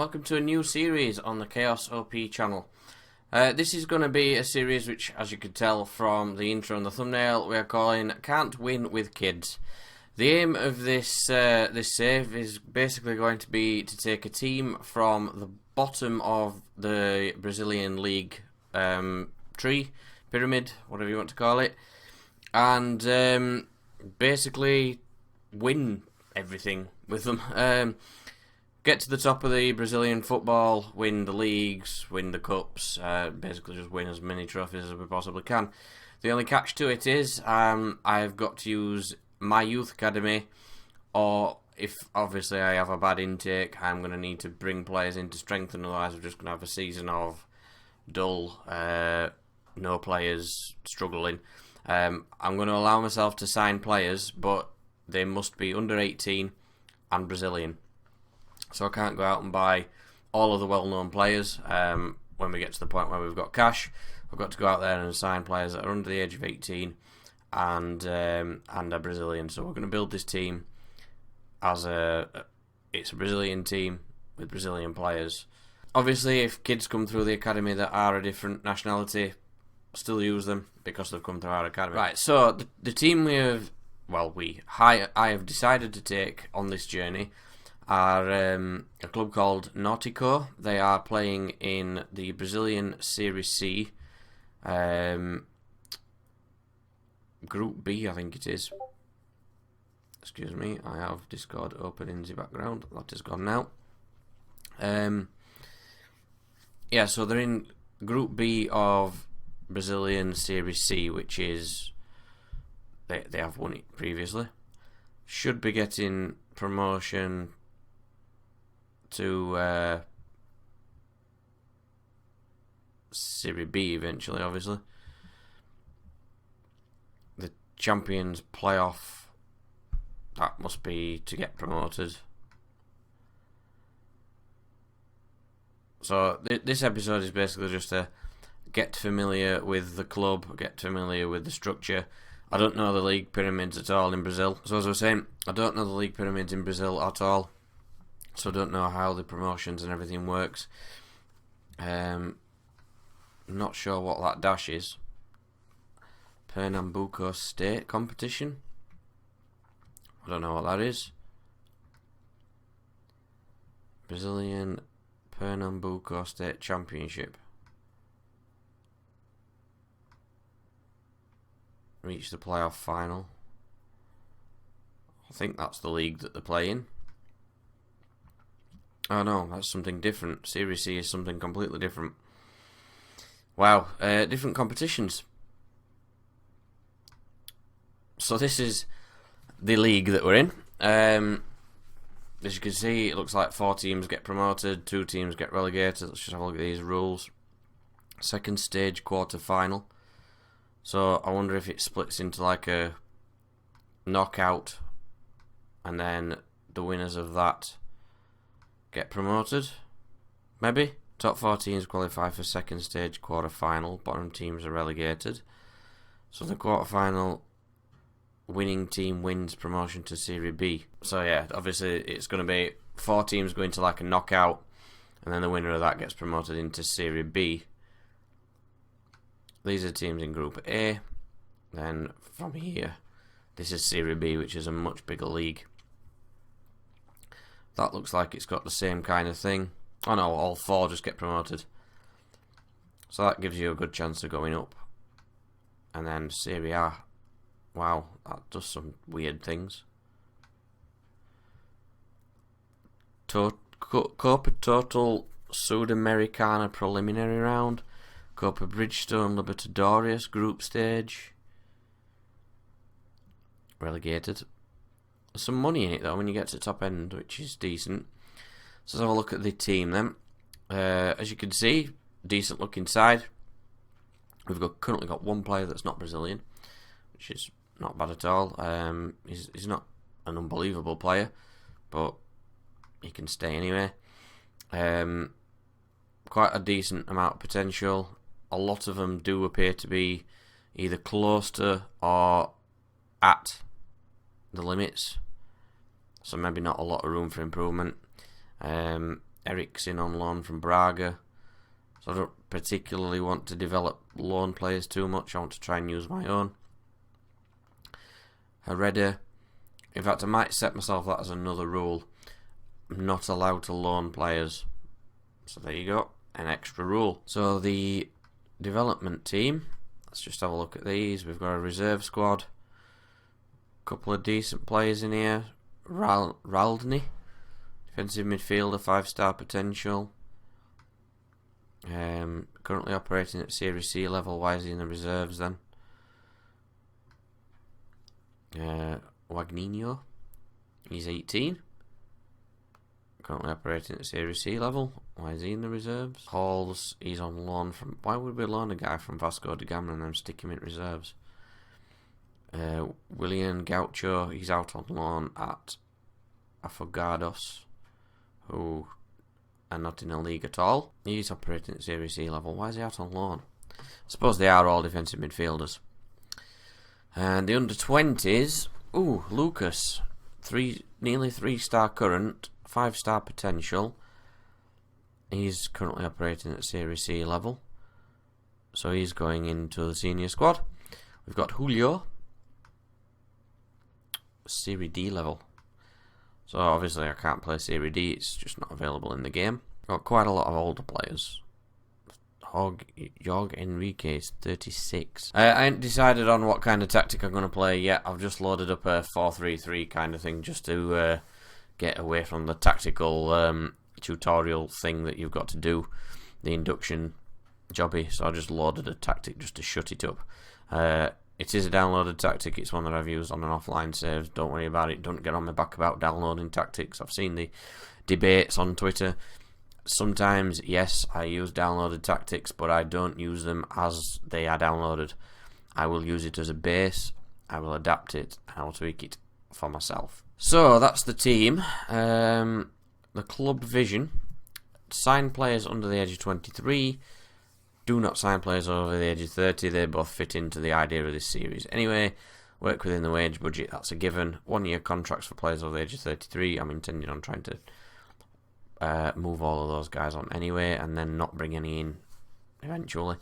welcome to a new series on the Chaos OP channel. This is going to be a series which, as you can tell from the intro and the thumbnail, we are calling Can't Win with Kids. The aim of this save is basically going to be to take a team from the bottom of the Brazilian league tree, pyramid, whatever you want to call it, and basically win everything with them. Get to the top of the Brazilian football, win the leagues, win the cups, basically just win as many trophies as we possibly can. The only catch to it is I've got to use my youth academy, or if obviously I have a bad intake, I'm going to need to bring players in to strengthen, otherwise we're just going to have a season of dull, no players, struggling. I'm going to allow myself to sign players, but they must be under 18 and Brazilian. So I can't go out and buy all of the well-known players. When we get to the point where we've got cash, I've got to go out there and sign players that are under the age of 18 and are Brazilian. So we're going to build this team as it's a Brazilian team with Brazilian players. Obviously, if kids come through the academy that are a different nationality, still use them because they've come through our academy. Right. So the team I have decided to take on this journey are a club called Nautico. They are playing in the Brazilian Serie C, Group B, I think it is. Excuse me, I have Discord open in the background. That is gone now. So they're in Group B of Brazilian Serie C, which is they have won it previously. Should be getting promotion to Serie B eventually, obviously. The Champions playoff, that must be to get promoted. So this episode is basically just to get familiar with the club, get familiar with the structure. I don't know the league pyramids at all in Brazil. So as I was saying, I don't know the league pyramids in Brazil at all. So I don't know how the promotions and everything works. Not sure what that dash is. Pernambuco State competition. I don't know what that is. Brazilian Pernambuco State Championship. Reach the playoff final. I think that's the league that they're playing. Oh no, that's something different. Serie C is something completely different. Wow, different competitions. So this is the league that we're in. As you can see, it looks like 4 teams get promoted, 2 teams get relegated. Let's just have a look at these rules. Second stage quarter final. So I wonder if it splits into like a knockout, and then the winners of that get promoted. Maybe. Top 4 teams qualify for second stage quarter final. Bottom teams are relegated. So the quarter final winning team wins promotion to Serie B. So yeah, obviously it's going to be 4 teams going to like a knockout, and then the winner of that gets promoted into Serie B. These are teams in Group A. Then from here, this is Serie B, which is a much bigger league. That looks like it's got the same kind of thing. Oh no, all 4 just get promoted. So that gives you a good chance of going up. And then Serie A. Wow, that does some weird things. Copa Total Sudamericana preliminary round. Copa Bridgestone Libertadores group stage. Relegated. There's some money in it though when you get to the top end, which is decent. So let's have a look at the team then. As you can see, decent looking side. We've currently got 1 player that's not Brazilian, which is not bad at all. He's not an unbelievable player, but he can stay anyway. Quite a decent amount of potential. A lot of them do appear to be either close to or at the limits, so maybe not a lot of room for improvement. Eriksen on loan from Braga. So I don't particularly want to develop loan players too much. I want to try and use my own. Herrera. In fact, I might set myself that as another rule. I'm not allowed to loan players. So there you go. An extra rule. So the development team. Let's just have a look at these. We've got a reserve squad. Couple of decent players in here. Raldny. Defensive midfielder, 5-star potential. Currently operating at Serie C level. Why is he in the reserves then? Wagnino. He's 18. Currently operating at Serie C level. Why is he in the reserves? Halls, he's on loan from... Why would we loan a guy from Vasco da Gama and then stick him in reserves? William Gaucho, he's out on loan at Afogados, who are not in a league at all. He's operating at Serie C level. Why is he out on loan? I suppose they are all defensive midfielders. And the under-20s... Ooh, Lucas. Nearly 3-star current, 5-star potential. He's currently operating at Serie C level. So he's going into the senior squad. We've got Julio. Serie D level. So obviously I can't play Serie D, it's just not available in the game. Got quite a lot of older players. Jorg Enrique is 36. I ain't decided on what kind of tactic I'm going to play yet. I've just loaded up a 4-3-3 kind of thing just to get away from the tactical tutorial thing that you've got to do, the induction jobby. So I just loaded a tactic just to shut it up. It is a downloaded tactic. It's one that I've used on an offline save. Don't worry about it. Don't get on my back about downloading tactics. I've seen the debates on Twitter. Sometimes, yes, I use downloaded tactics, but I don't use them as they are downloaded. I will use it as a base. I will adapt it. I will tweak it for myself. So that's the team. The club vision: sign players under the age of 23. Do not sign players over the age of 30. They both fit into the idea of this series. Anyway, work within the wage budget. That's a given. 1-year contracts for players over the age of 33. I'm intending on trying to move all of those guys on anyway, and then not bring any in eventually.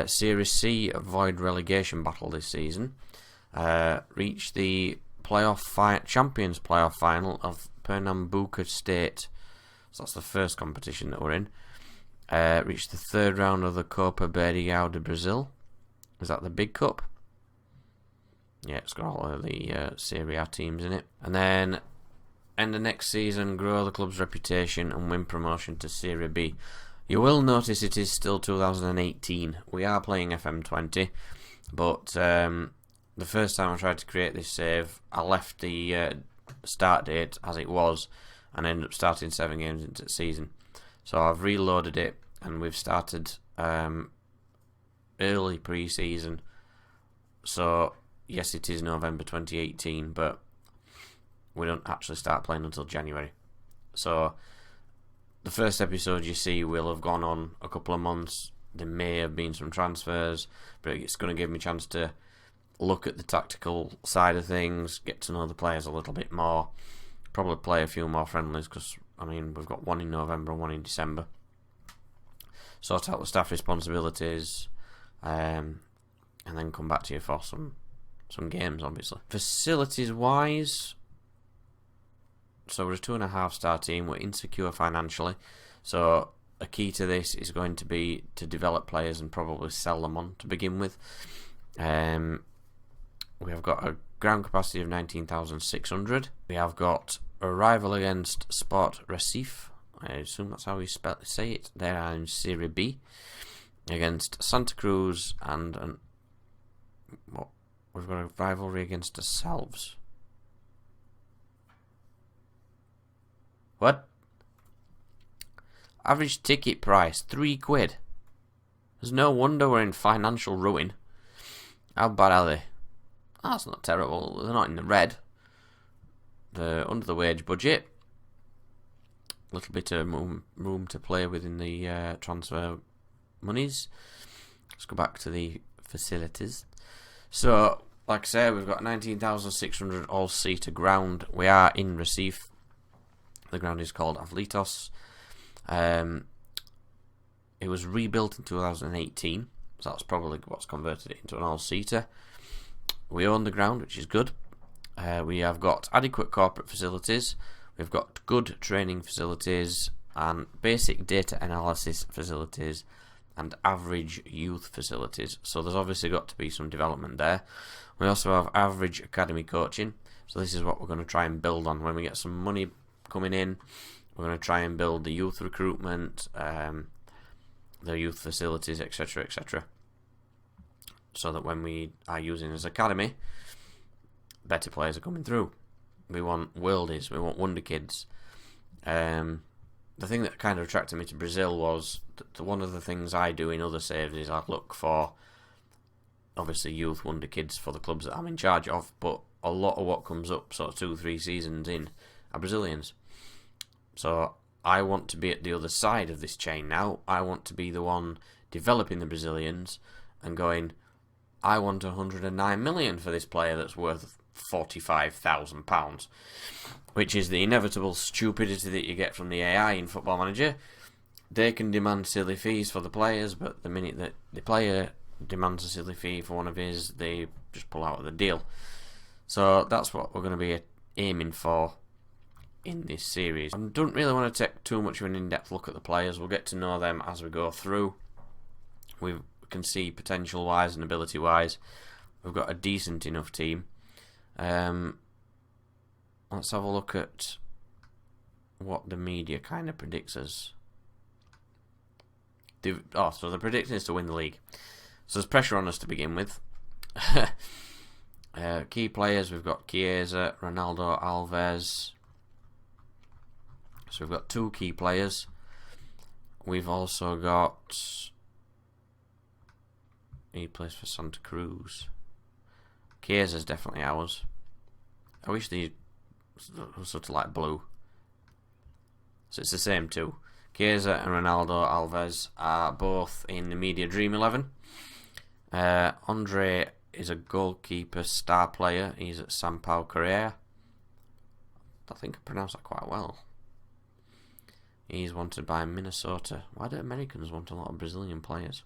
Serie C avoid relegation battle this season. Reach the Champions playoff final of Pernambuco State. So that's the first competition that we're in. Reached the third round of the Copa Berial de Brazil. Is that the big cup? Yeah, it's got all of the Serie A teams in it. And then end the next season, grow the club's reputation and win promotion to Serie B. You will notice it is still 2018. We are playing FM20, but the first time I tried to create this save, I left the start date as it was and ended up starting 7 games into the season. So I've reloaded it and we've started early pre-season. So yes, it is November 2018, but we don't actually start playing until January. So the first episode you see will have gone on a couple of months. There may have been some transfers, but it's going to give me a chance to look at the tactical side of things, get to know the players a little bit more, probably play a few more friendlies because, I mean, we've got one in November and one in December. Sort out the staff responsibilities, and then come back to you for some games, obviously. Facilities-wise, so we're a 2.5-star team. We're insecure financially, so a key to this is going to be to develop players and probably sell them on to begin with. We have got a ground capacity of 19,600. We have got a rival against Sport Recife. I assume that's how we say it. They are in Serie B against Santa Cruz, and we've got a rivalry against ourselves. What? Average ticket price, £3. There's no wonder we're in financial ruin. How bad are they? Oh, that's not terrible. They're not in the red. They're under the wage budget. A little bit of room to play within the transfer monies. Let's go back to the facilities. So, like I say, we've got 19,600 all-seater ground. We are in Recife. The ground is called Avlitos. It was rebuilt in 2018, so that's probably what's converted it into an all-seater. We own the ground, which is good. We have got adequate corporate facilities. We've got good training facilities and basic data analysis facilities and average youth facilities. So there's obviously got to be some development there. We also have average academy coaching. So this is what we're going to try and build on when we get some money coming in. We're going to try and build the youth recruitment, the youth facilities, etc., etc. So that when we are using this academy, better players are coming through. We want worldies, we want wonder kids. The thing that kind of attracted me to Brazil was that one of the things I do in other saves is I look for, obviously, youth wonder kids for the clubs that I'm in charge of, but a lot of what comes up sort of 2-3 seasons in are Brazilians. So I want to be at the other side of this chain now. I want to be the one developing the Brazilians and going, I want 109 million for this player that's worth £45,000, which is the inevitable stupidity that you get from the AI in Football Manager. They can demand silly fees for the players, but the minute that the player demands a silly fee for one of his, they just pull out of the deal. So that's what we're going to be aiming for in this series. I don't really want to take too much of an in-depth look at the players. We'll get to know them as we go through. We can see potential-wise and ability-wise. We've got a decent enough team. Let's have a look at what the media kind of predicts us. So they're predicting us to win the league. So there's pressure on us to begin with. Key players, we've got Chiesa, Ronaldo, Alves. So we've got 2 key players. We've also got... He plays for Santa Cruz. Chiesa's definitely ours. I wish these were sort of like blue. So it's the same 2. Chiesa and Ronaldo Alves are both in the media Dream 11. Andre is a goalkeeper star player. He's at Sampaio Correa. I think I pronounced that quite well. He's wanted by Minnesota. Why do Americans want a lot of Brazilian players?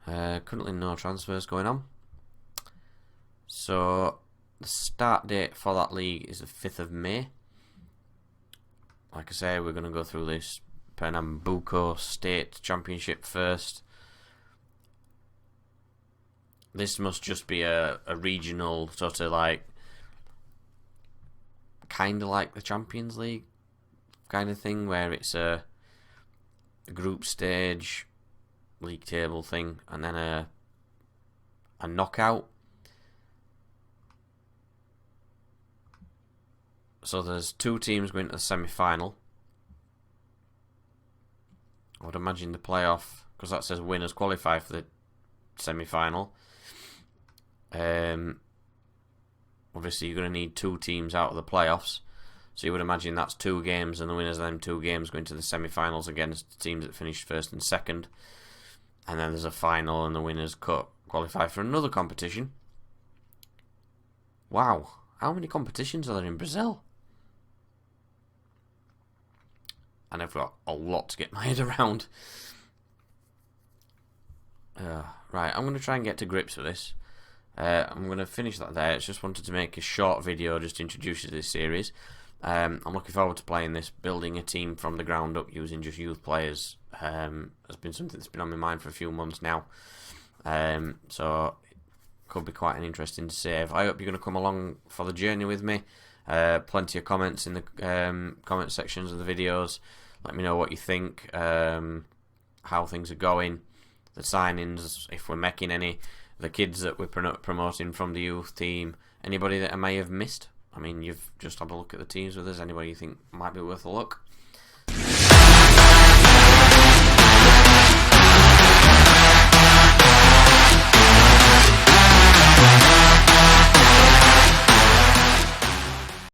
Currently no transfers going on. So the start date for that league is the 5th of May. Like I say, we're going to go through this Pernambuco State Championship first. This must just be a regional sort of like, kind of like the Champions League kind of thing, where it's a group stage league table thing and then a knockout. So there's 2 teams going to the semi-final. I would imagine the playoff, because that says winners qualify for the semi-final. Obviously you're going to need 2 teams out of the playoffs, so you would imagine that's 2 games, and the winners of them 2 games going to the semi-finals against teams that finished first and second, and then there's a final and the winners qualify for another competition. Wow, how many competitions are there in Brazil? And I've got a lot to get my head around. Right, I'm going to try and get to grips with this. I'm going to finish that there. I just wanted to make a short video just to introduce you to this series. I'm looking forward to playing this, building a team from the ground up using just youth players. Has been something that's been on my mind for a few months now. So could be quite an interesting save. I hope you're going to come along for the journey with me. Plenty of comments in the comment sections of the videos. Let me know what you think, how things are going, the signings, if we're making any, the kids that we're promoting from the youth team, anybody that I may have missed. I mean, you've just had a look at the teams with us. Anybody you think might be worth a look?